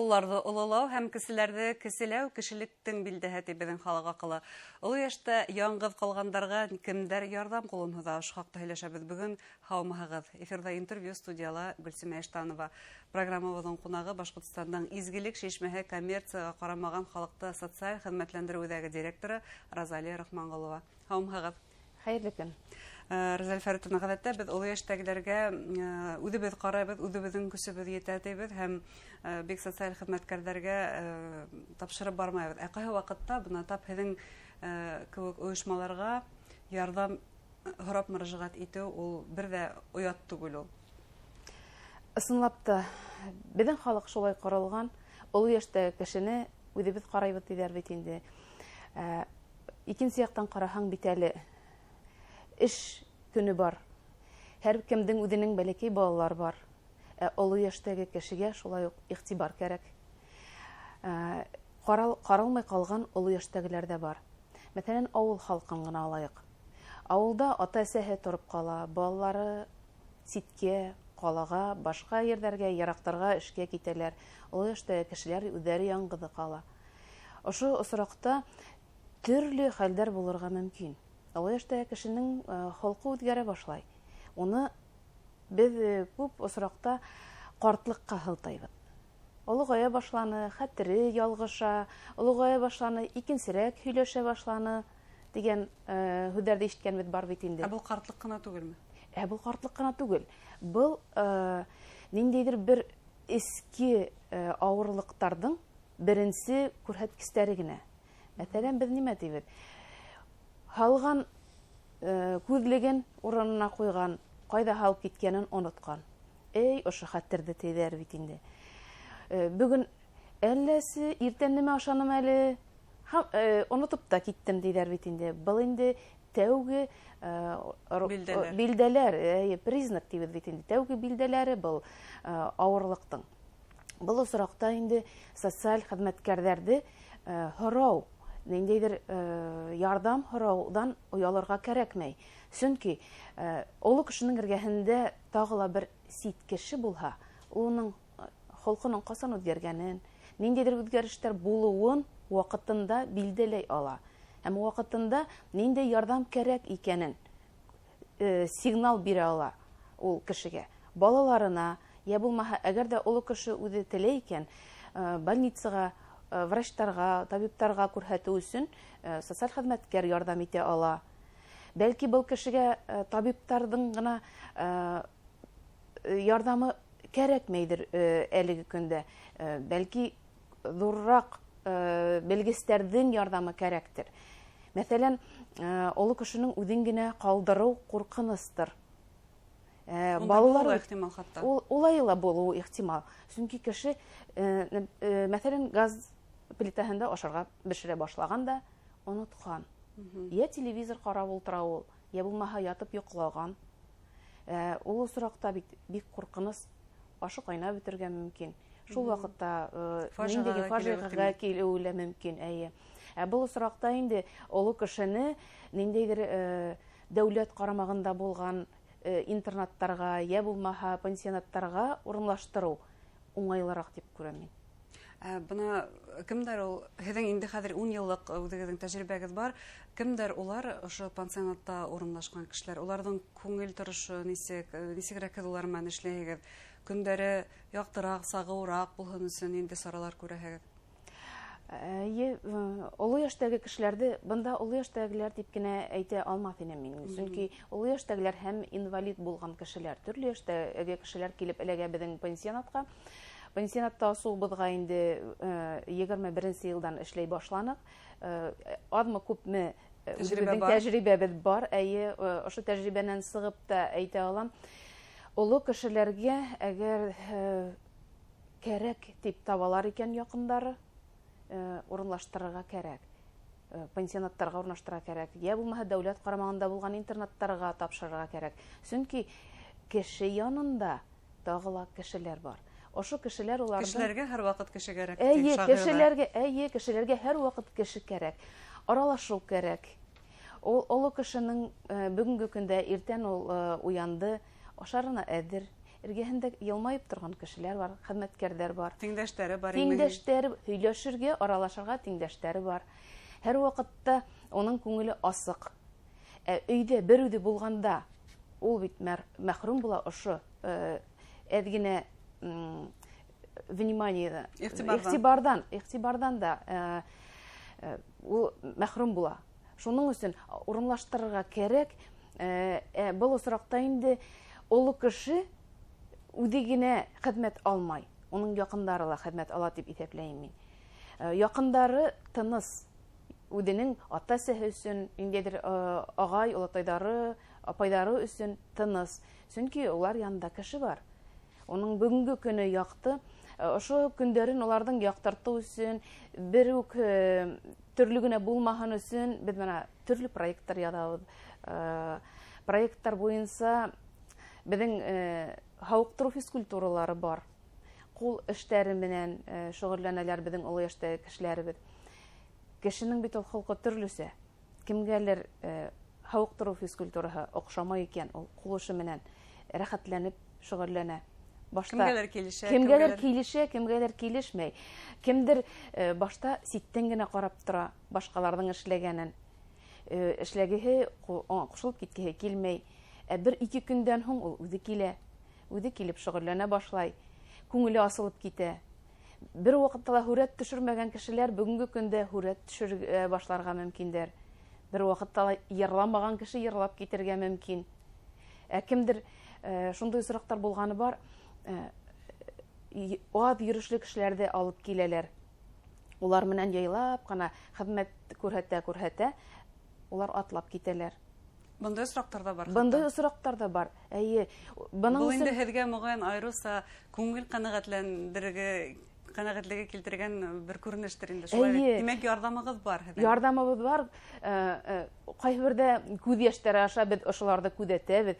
Ололарҙы ололау һәм кеселәрҙе кеселәү кешелектең билдәһе тибеҙен халыҡ аҡылы. Оло йәштә яңғыҙ ҡалғандарға кемдәр ярҙам ҡулын һуҙа? Ошо хаҡта һөйләшәбеҙ бөгөн. Һаумыһығыҙ. Эфирҙа интервью, студияла Гөлсемә Эштанова. Программабыҙҙың ҡунағы Башҡортостандың изгелек шишмәһе коммерцияға ҡарамаған халыҡты социаль хеҙмәтләндереү үҙәге директоры Розалия Рахманғолова. Һаумыһығыҙ. Хәйерле көн. Розалия Фәритовна, ғәҙәттә беҙ оло йәштәгеләргә үҙебеҙ ҡарайбыҙ, үҙебеҙҙең көсөбөҙ етә тибеҙ һәм бик социаль хеҙмәткәрҙәргә тапшырып бармайбыҙ. Ә ҡайһы ваҡытта бына тап һеҙҙең кеүек ойошмаларға ярҙам һорап мөрәжәғәт итеү ул бер ҙә оят түгел ул. Ысынлап та, беҙҙең халыҡ шулай ҡоролған, оло йәштәге кешене үҙебеҙ ҡарайбыҙ тиҙәр бит инде. Икенсе яҡтан ҡараһаң бит әле эш көнө бар. Һәр кемдең үҙенең бәләкәй балалар бар. Оло йәштәге кешегә шулай уҡ иғтибар кәрәк. Ҡаралмай ҡалған оло йәштәгеләр дә бар. Мәҫәлән, ауыл халҡын ғына алайыҡ. Ауылда ата-әсәһе тороп ҡала, балалары ситкә, ҡалаға, башҡа ерҙәргә, яраҡтарға эшкә китәләр. Оло йәштәге кешеләр үҙҙәре яңғыҙы ҡала. Ошо осраҡта төрлө хәлдәр булырға мөмкин. Оло йәштәге кешенең холҡо үҙгәрә башлай. Уны беҙ күп осраҡта ҡартлыҡҡа һылтайбыҙ. Олоғая башланы, хәтере ялғыша, олоғая башланы, икенсерәк һөйләшә башланы дигән һүҙҙәрҙе ишеткәнбеҙ бар бит инде. Ә был ҡартлыҡ ҡына түгелме? Был ҡартлыҡ ҡына түгел. Был ниндәйҙер бер эске ауырлыҡтарҙың беренсе күрһәткестәре генә. Мәҫәлән, беҙ нимә тибеҙ? Һалған күҙлеген урынына ҡуйған, ҡайҙа һалып киткәнен онотҡан. Ошо хәтерҙе тейҙәр бит инде. Бөгөн әлләсе иртәнеме ашаным әле, онотоп та киттем тейҙәр бит инде. Был инде тәүге билдәләр, признак тибеҙ бит инде. Тәүге билдәләре был ауырлыҡтың. Был осраҡта инде социаль хеҙмәткәрҙәрҙе һорау, ниндәйҙер ярҙам һорауҙан оялырға кәрәкмәй. Сөнки оло кешенең эргәһендә тағы ла бер сит кеше булһа, уның холҡоноң ҡасан үҙгәргәнен, ниндәйҙер үҙгәрештәр булыуын ваҡытында билдәләй ала. Һәм ваҡытында ниндәй ярҙам кәрәк икәнен сигнал бирә ала ул кешегә. Балаларына, йә булмаһа, әгәр дә оло кеше үҙе теләй икән, больницаға, врачтарға, табиптарға күрһәтеү өсөн социаль хеҙмәткәр ярҙам итә ала. Бәлки был кешегә табиптарҙың ғына ярҙамы кәрәкмәйҙер әлеге көндә. Бәлки ҙурыраҡ белгестәрҙең ярҙамы кәрәктер. Мәҫәлән, оло кешенең үҙен генә ҡалдырыу ҡурҡыныстыр. Улай ла булыуы ихтимал. Сөнки кеше, мәҫәлән, газ плитаһында ашарға бешерә башлағанда онотҡан. Йә телевизор ҡарап ултыра ул, йә булмаһа ятып йоҡлаған. Ул осраҡта бик ҡурҡыныс, башы ҡайнап бөтөргә мөмкин. Шул ваҡытта фажиғәгә килеүе лә мөмкин. Был осраҡта инде оло кешене ниндәйҙер дәүләт ҡарамағында булған интернаттарға, йә булмаһа пансионаттарға урынлаштырыу уңайлыраҡ дип күрәм мин. Бына кемдәр ул, һеҙҙең инде хәҙер 10 йыллыҡ үҙегеҙҙең тәжрибәгеҙ бар, кемдәр улар ошо пансионатта урынлашҡан кешеләр? Уларҙың күңел торошо нисегерәк һеҙ улар менән эшләйһегеҙ? Көндәре яҡтыраҡ, сағыуыраҡ булһын өсөн инде саралар күрәһегеҙ? Оло йәштәге кешеләрҙе, бында оло йәштәгеләр тип кенә әйтә алмаҫ инем мин. Сөнки оло йәштәгеләр һәм инвалид булған кешеләр, төрлө йәштәге кешеләр килеп эләгә беҙҙең пансионатҡа. Пансионатта асыуыбыҙға инде 21-нсе йылдан эшләй башланыҡ. Аҙмы күпме тәжрибәбеҙ бар. Ошо тәжрибәнән сығып та әйтә алам. Оло кешеләргә әгәр кәрәк тип табалар икән яҡындары, урынлаштырырға кәрәк. Пансионаттарға урынлаштырырға кәрәк. Йә булмаһа дәүләт ҡарамағында булған интернаттарға тапшырырға кәрәк. Сөнки кеше янында тағы ла кешеләр бар. Ошо кешеләр уларҙың... Кешеләргә һәр ваҡыт кеше кәрәк. Кешеләргә һәр ваҡыт кеше кәрәк. Аралашыу кәрәк. Оло кешенең бөгөнгө көндә иртән ул уянды, ашарына әҙер, эргәһендә йылмайып торган кешеләр бар, хезмәткәрләр бар. Тиңдәштәре бар. Тиңдәштәре, һөйләшергә, аралашырга тиңдәштәре бар. Һәр вакытта оның күңеле асык. Өйдә бер үзе булганда, ул бит мәхрүм була ошо әдгенә внимание, игътибардан да ул мәхрүм була. Шуның өчен урынлаштырырга кирәк. Был осракта инде олы кеше үзе генә хезмәт алмай. Оның якындары ла хезмәт ала дип исәпләйм мин. Якындары тыныс. Үзенең ата-әсәсе өчен, индидер агай, олатайлары, апайлары өчен тыныс. Чөнки улар янында кеше бар. Оның бүгенге көне якты. Ошо көндәрен уларның яктырту өчен, бер үк төрлегенә булмаһын өчен без менә төрле проекттар язабыз. Проекттар буенча безнең хауктыру физкультуралары бар. Кул эшләре белән шөгыльләнәләр безнең олы яшьтәге кешеләребез. Кешенең бит холкы төрлесе. Кемгәлер хауктыру физкультураһы охшамай икән, ул кул эше белән рәхәтләнеп шөгыльләнә. Кемгәлер килешә, кемгәлер килешмәй. Кемдер башта ситтән генә карап тора, башкаларның эшләгәнен. Эшләгеһе кушылып киткеһе килмәй. Бер-ике көндән һуң ул үзе килә. Үзе килеп шөгыльләнә башлай. Күңеле асылып китә. Бер вакытта һүрәт төшермәгән кешеләр бүгенге көндә һүрәт төшерә башларга мөмкиндер. Бер вакытта йырламаган кеше йырлап китергә мөмкин. Кемдер шундый сорактар булганы бар. Ат йөрүшле кешеләрдә алып киләләр. Улар менән яйлап кына хезмәт күрһәтә, улар атлап китәләр. Бундай сорактар да бар. Бундай сорактар да бар. Бу инде һезгә мөгаен айруса күңел канәгатьлеге килтергән бер күренештер инде. Шулай. Димәк, ярдәмегез бар. Ярдәмебез бар. Кайбердә күз яшьләре аша без ошыларда күзәтәбез.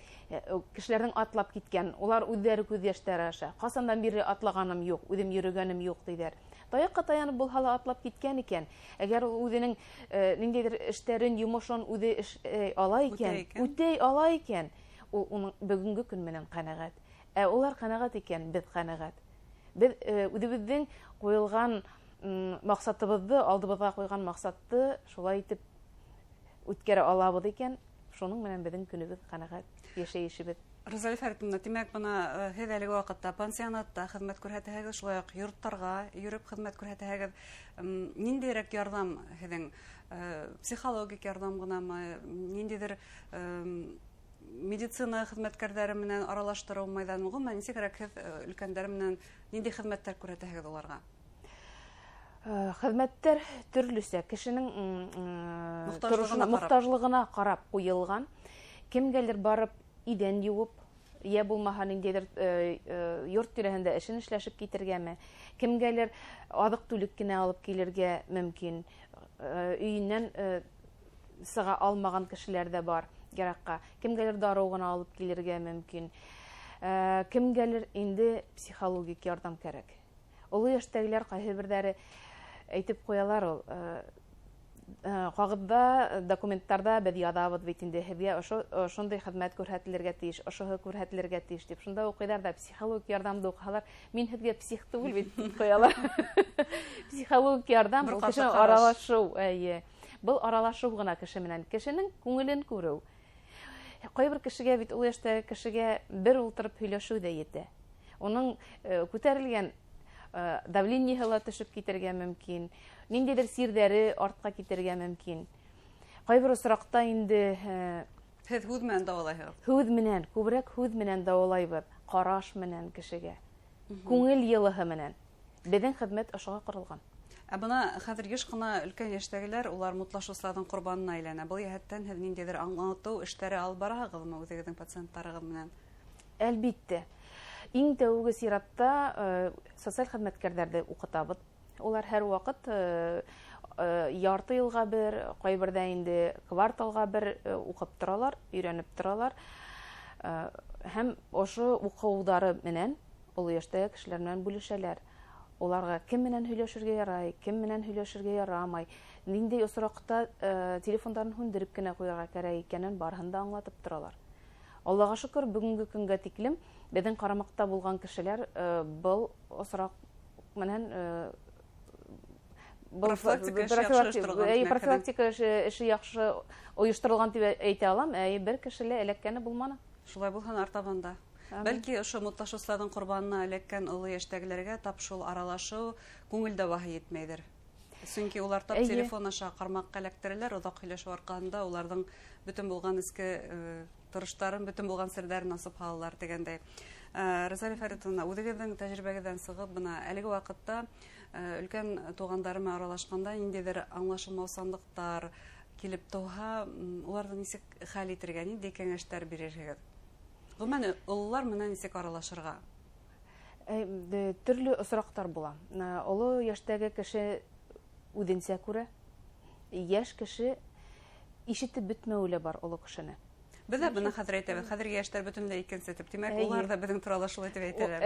Кешеләрнең атлап киткән, улар үзләре күз яшьләре аша. Касандан бире атлаганым юк, үзем йөргәнем юк диләр. Таякка таянып булһа атлап киткән икән. Әгәр үзенең ниндидер эшләрен, йомышын үзе ала икән, үтәй ала икән, ул бүгенге көн менән канәгать. Улар канәгать икән, без канәгать. Без үзебезнең куелган максатыбызды, алдыбызга куйган максатты шулай итеп үткәрә алабыз икән, шуның менән безнең көнебез канәгать, яшәешебез. Розалия Фәритовна, димәк, бuna һез әлеге вакытта пансионатта хезмәт күрһәтәһегез, шулай ук йортларга йөреп хезмәт күрһәтәһегез. Ниндирәк ярдәм һезнең психологик ярдәм гынамы, ниндидер медицина хезмәткәрләре менән аралаштыру мәйданын гомумән ничегрәк һез өлкәннәр менән нинди хезмәттәр күрһәтәһегез уларга? Хезмәттәр төрлесе, кешенең мохтаҗлыгына карап куелган. Кемгәлер барып идән юып, я булмаһа ниндидер йорт тирәһендә эшен эшләшеп китергәме, кемгәлер азык-түлек кенә алып килергә мөмкин. Өйеннән сыга алмаган кешеләр дә бар. Яракка кемгәлер дару гына алып килергә мөмкин. Кемгәлер инде психологик ярдәм кирәк. Олы яшьтәгеләр кайберләре әйтеп куялар, ул кагыдда, документтарда без язабыз бит инде һезгә шундый хезмәт күрһәтелергә тиеш, ошоһы күрһәтелергә тиеш дип. Шунда укыйлар да психологик ярдәмдә укалар. Мин һезгә псих түгел бит куялар. Психологик ярдәм ул кеше аралашу, Был аралашу гына кеше менән, кешенең күңелен күрү. Кайбер кешегә бит ул яшьтәге кешегә бер ултырып һөйләшү дә җитә. Оның күтәрелгән давлениеһы ла төшеп китергә мөмкин, ниндидер сирдәре артка китергә мөмкин. Кайбер осракта инде һез һүз менән дәвалайһыз. Һүз менән, күбрәк һүз менән дәвалайбыз, караш менән кешегә, күңел йылыһы менән. Безнең хезмәт ошога корылган. Бuna хәзер еш кына өлкән яшьтәгеләр, улар мутлашучыларның курбанына әйләнә. Бу яһәттән һез ниндидер аңлату эшләре алып бараһызмы үзегезнең пациентларыгыз менән? Әлбиттә. Иң тәүге сиратта социаль хезмәткәрләрне укытабыз. Улар һәр вакыт ярты елга бер, кайбердә инде кварталга бер укып торалар, өйрәнеп торалар. Һәм ошо укыулары менән ул яшьтәге кешеләр белән бүлешәләр. Уларга кем менән һөйләшергә ярай, кем менән һөйләшергә ярамай, нинди осракта телефондарын һүндереп кенә куярга кирәк икәнен барыһын да аңлатып торалар. Аллага шөкер, бүгенге көнгә тиклем Беҙҙең ҡарамаҡта булған кешеләр был осраҡ менән профилактика эше яҡшы ойошторолған тип әйтә алам, бер кешелә эләккәне булманы. Шулай булһын артабанда. Бәлки ошо мутлашыусыларҙың ҡорбанына эләккән оло йәштәгеләргә тап шул аралашыу күңелдә баһа етмәйҙер. Сөнки улар тап телефон аша ҡармаҡҡа эләктерәләр, оҙаҡ һөйләшеү арҡаһында уларҙың бөтөн булған эске тырыштарын, бөтөн булған серҙәрен асып һалалар дигәндәй. Розалия Фәритовна, үҙегеҙҙең тәжрибәгеҙҙән сығып, бына әлеге ваҡытта өлкән туғандарым аралашҡанда ниндәйҙер аңлашылмаусанлыҡтар килеп тыуһа, уларҙы нисек хәл итергә, ниндәй кәңәштәр бирерһегеҙ? Ғөмүмән, ололар менән нисек аралашырға? Төрлө осраҡтар була. Оло йәштәге кеше үҙенсә күрә, йәш кеше ишетеп бөтмәүе лә бар оло кешене. Беҙ ҙә быны хәҙер әйтәбеҙ, хәҙерге йәштәр бөтөнләй икенсе тип. Тимәк, улар да беҙҙең турала шулай тип әйтәләр.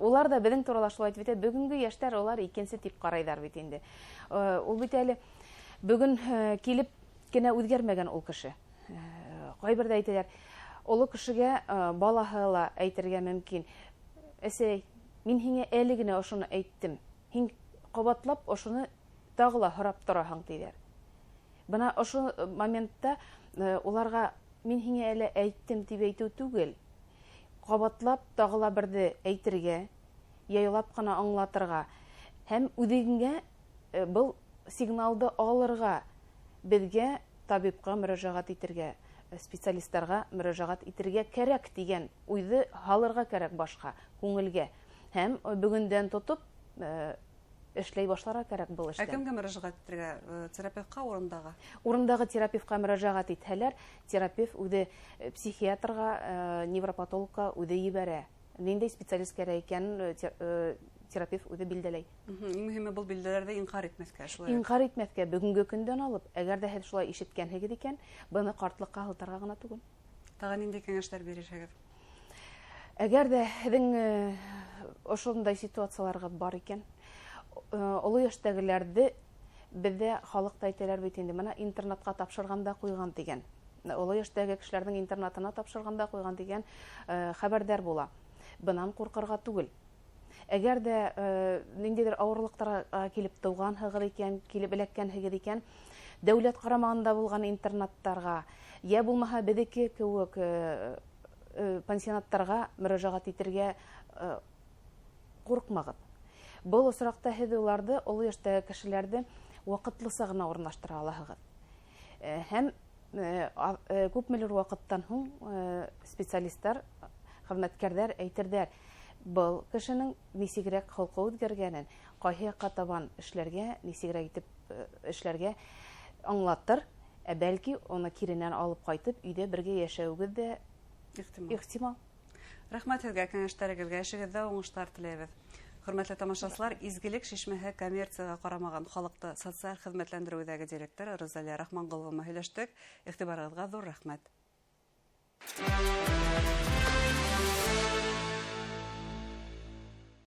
Улар да беҙҙең турала шулай тип әйтә. Бөгөнгө йәштәр улар икенсе тип ҡарайҙар бит инде. Ул бит әле бөгөн килеп кенә үҙгәрмәгән ул кеше. Ҡайберҙә әйтәләр, оло кешегә балаһы ла әйтергә мөмкин. Әсәй, мин һиңә әле генә ошоно әйттем. Һин ҡабатлап ошоно тағы ла һорап тораһың тиҙәр. Бына ошо моментта уларға мин һиңә әле әйттем тип әйтеү түгел. Ҡабатлап тағы ла берҙе әйтергә, яйлап ҡына аңлатырға һәм үҙеңә был сигналды алырға, беҙгә табипҡа мөрәжәғәт итергә, специалисттарға мөрәжәғәт итергә кәрәк тигән уйҙы һалырға кәрәк башҡа, күңелгә. Һәм бөгөндән тотоп эшләй башларға кәрәк был эштә. Кемгә мөрәжәғәт итергә? Терапевтҡа, урындағы? Урындағы терапевтҡа мөрәжәғәт итһәләр, терапевт үҙе психиатрға, невропатологка үҙе ебәрә. Ниндәй специалист кәрәк икәнен терапевт үҙе билдәләй. Иң мөһиме был билдәләрҙе инҡар итмәҫкә. Инҡар итмәҫкә, бөгөнгө көндән алып, әгәр ҙә һеҙ шулай ишеткәнһегеҙ икән, быны ҡартлыҡҡа һылтарға ғына түгел. Тағы ниндәй кәңәштәр бирерһегеҙ? Әгәр ҙә һеҙҙең ошондай ситуацияларға бар икән, оло йәштәгеләрҙе беҙҙә халыҡта әйтәләр бит инде, бына интернатҡа тапшырғанда ҡуйған тигән. Оло йәштәге кешеләрҙең интернатына тапшырғанда ҡуйған тигән хәбәрҙәр була. Бынан ҡурҡырға түгел. Әгәр дә ниндәйҙер ауырлыҡтарға килеп тыуғанһығыҙ икән, килеп эләккәнһегеҙ икән, дәүләт ҡарамағында булған интернаттарға, йә булмаһа беҙҙеке кеүек пансионаттарға мөрәжәғәт итергә ҡурҡмағыҙ. Был осраҡта һеҙ уларҙы, оло йәштәге кешеләрҙе ваҡытлыса ғына урынлаштыра алаһығыҙ. Һәм күпмелер ваҡыттан һуң специалисттар, хеҙмәткәрҙәр әйтерҙәр, был кешенең нисегерәк холҡо үҙгәргәнен, ҡайһы яҡҡа табан эшләргә, нисегерәк итеп эшләргә аңлатыр, бәлки уны киренән алып ҡайтып, өйҙә бергә йәшәүегеҙ дә ихтимал. Рәхмәт һеҙгә, кәңәштәрегеҙгә, эшегеҙҙә уңыштар теләйбеҙ. Хөрмәтле тамашасылар, изгелек шишмәһе коммерцияға ҡарамаған халыҡты социаль хеҙмәтләндереүҙәге директоры Розалия Рахманғолова һөйләштек. Иғтибарығыҙға ҙур рәхмәт.